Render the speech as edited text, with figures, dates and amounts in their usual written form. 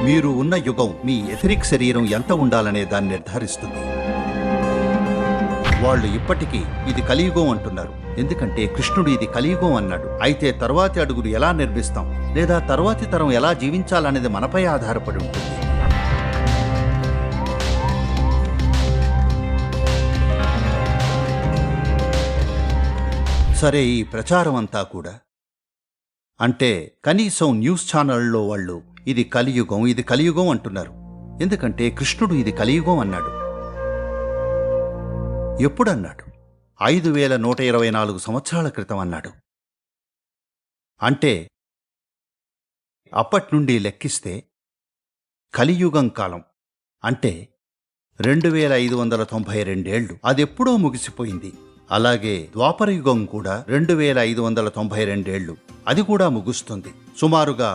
మీరు ఉన్న యుగం మీ ఎథరిక్ శరీరం ఎంత ఉండాలనే దాన్ని నిర్ధారిస్తుంది. వాళ్ళు ఇప్పటికీ ఇది కలియుగం అంటున్నారు, ఎందుకంటే కృష్ణుడు ఇది కలియుగం అన్నాడు. అయితే తర్వాతి అడుగులు ఎలా నిర్మిస్తాం లేదా తర్వాతి తరం ఎలా జీవించాలనేది మనపై ఆధారపడి ఉంటుంది. సరే, ఈ ప్రచారం అంతా కూడా అంటే కనీసం న్యూస్ ఛానళ్లలో వాళ్ళు ఇది కలియుగం అంటున్నారు, ఎందుకంటే కృష్ణుడు ఇది కలియుగం అన్నాడు. ఎప్పుడన్నాడు? 5124 సంవత్సరాల క్రితం అన్నాడు. అంటే అప్పటి నుండి లెక్కిస్తే కలియుగం కాలం అంటే 2592 ఏళ్లు అదెప్పుడో ముగిసిపోయింది. అలాగే ద్వాపరయుగం కూడా 2592 ఏళ్లు, అది కూడా ముగుస్తుంది. సుమారుగా